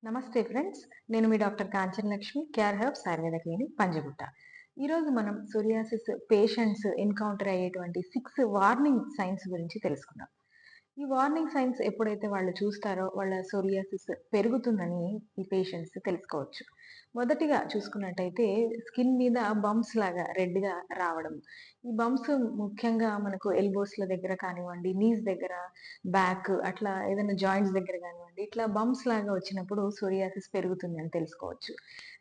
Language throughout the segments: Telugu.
నమస్తే ఫ్రెండ్స్. నేను మీ doctor Kanchana Lakshmi, care herbs Ayurveda clinic Panjagutta. ఈరోజు మనం సోరియాసిస్ పేషెంట్స్ ఎన్‌కౌంటర్ అయ్యేటువంటి 6 వార్నింగ్ సైన్స్ గురించి తెలుసుకుందాం. ఈ వార్నింగ్ సైన్స్ ఎప్పుడైతే వాళ్ళు చూస్తారో వాళ్ళ సోరియాసిస్ పెరుగుతుందని ఈ పేషెంట్స్ తెలుసుకోవచ్చు. మొదటిగా చూసుకున్నట్టయితే స్కిన్ మీద బంప్స్ లాగా రెడ్‌గా రావడం. ఈ బంప్స్ ముఖ్యంగా మనకు ఎల్బోస్‌ల దగ్గర కానివ్వండి, నీస్ దగ్గర, బ్యాక్ అట్లా ఏదైనా జాయింట్స్ దగ్గర గానివ్వండి, ఇట్లా బంప్స్ లాగా వచ్చినప్పుడు సోరియాసిస్ పెరుగుతుంది అని తెలుసుకోవచ్చు.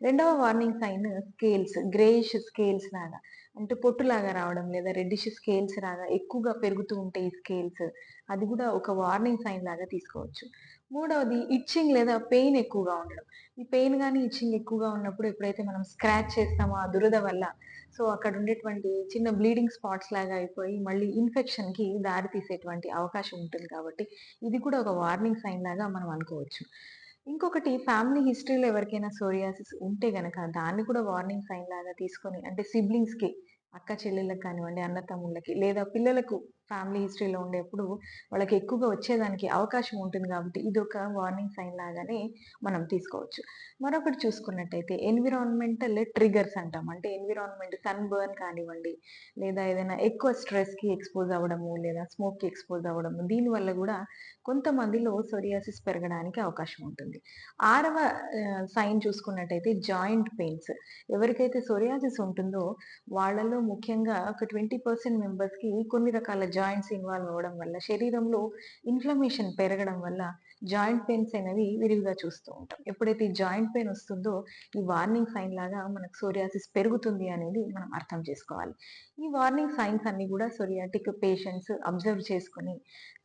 రెండవ warning sign scales, greyish scales లాగా అంటే పొట్టులాగా రావడం లేదా రెడ్డిష్ స్కేల్స్ లాగా ఎక్కువగా పెరుగుతూ ఉంటే ఈ స్కేల్స్ అది కూడా ఒక వార్నింగ్ సైన్ లాగా తీసుకోవచ్చు. మూడవది ఇచ్చింగ్ లేదా పెయిన్ ఎక్కువగా ఉండడం. ఈ పెయిన్ గాని, ఇచ్చింగ్ ఎక్కువగా ఉన్నప్పుడు ఎప్పుడైతే మనం స్క్రాచ్ చేస్తామో ఆ దురద వల్ల సో అక్కడ ఉండేటువంటి చిన్న బ్లీడింగ్ స్పాట్స్ లాగా అయిపోయి మళ్ళీ ఇన్ఫెక్షన్‌కి దారి తీసేటువంటి అవకాశం ఉంటుంది కాబట్టి ఇది కూడా ఒక వార్నింగ్ సైన్ లాగా మనం అనుకోవచ్చు. ఇంకొకటి ఫ్యామిలీ హిస్టరీలో ఎవరికైనా సోరియాసిస్ ఉంటే గనక దాన్ని కూడా వార్నింగ్ సైన్ లాగా తీసుకొని అంటే సిబ్లింగ్స్‌కి అక్క చెల్లెళ్ళకి కానివ్వండి, అన్న తమ్ముళ్ళకి లేదా పిల్లలకు ఫ్యామిలీ హిస్టరీలో ఉండేప్పుడు వాళ్ళకి ఎక్కువగా వచ్చేదానికి అవకాశం ఉంటుంది కాబట్టి ఇదొక వార్నింగ్ సైన్ లాగానే మనం తీసుకోవచ్చు. మరొకటి చూసుకున్నట్టయితే ఎన్విరాన్మెంటల్ ట్రిగ్గర్స్ అంటాం. అంటే ఎన్విరాన్మెంట్ సన్ బర్న్ కానివ్వండి, లేదా ఏదైనా ఎక్కువ స్ట్రెస్‌కి ఎక్స్‌పోజ్ అవ్వడము, లేదా స్మోక్‌కి ఎక్స్‌పోజ్ అవ్వడము, దీనివల్ల గూడా కొంతమందిలో సోరియాసిస్ పెరగడానికి అవకాశం ఉంటుంది. ఆరవ సైన్ చూసుకున్నట్టయితే జాయింట్ పెయిన్స్. ఎవరికైతే సోరియాసిస్ ఉంటుందో వాళ్ళలో ముఖ్యంగా ఒక 20% మెంబర్స్‌కి కొన్ని రకాల జాయింట్స్ ఇన్వాల్వ్ అవ్వడం వల్ల శరీరంలో ఇన్‌ఫ్లమేషన్ పెరగడం వల్ల జాయింట్ పెయిన్స్ అనేవి విరివిగా చూస్తూ ఉంటాం. ఎప్పుడైతే ఈ జాయింట్ పెయిన్ వస్తుందో ఈ వార్నింగ్ సైన్ లాగా మనకు సోరియాసిస్ పెరుగుతుంది అనేది మనం అర్థం చేసుకోవాలి. ఈ వార్నింగ్ సైన్స్ అన్నీ కూడా సోరియాటిక్ పేషెంట్స్ అబ్జర్వ్ చేసుకొని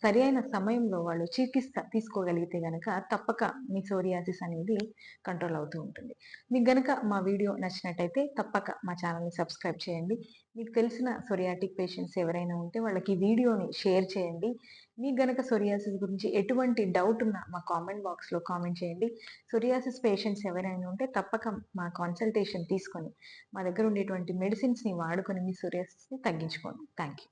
సరియైన సమయంలో వాళ్ళు చికిత్స తీసుకోగలిగితే గనక తప్పక మీ సోరియాసిస్ అనేది కంట్రోల్ అవుతూ ఉంటుంది. మీకు గనక మా వీడియో నచ్చినట్టయితే తప్పక మా ఛానల్‌ని సబ్స్క్రైబ్ చేయండి. మీకు తెలిసిన సోరియాటిక్ పేషెంట్స్ ఎవరైనా ఉంటే వాళ్ళకి ఈ వీడియోని షేర్ చేయండి. మీకు గనక సోరియాసిస్ గురించి ఎటువంటి డౌట్ ఉన్నా మా కామెంట్ బాక్స్‌లో కామెంట్ చేయండి. సోరియాసిస్ పేషెంట్స్ ఎవరైనా ఉంటే తప్పక మా కన్సల్టేషన్ తీసుకొని మా దగ్గర ఉండేటువంటి మెడిసిన్స్‌ని వాడుకొని మీ సోరియాసిస్‌ని తగ్గించుకోండి. Thank you.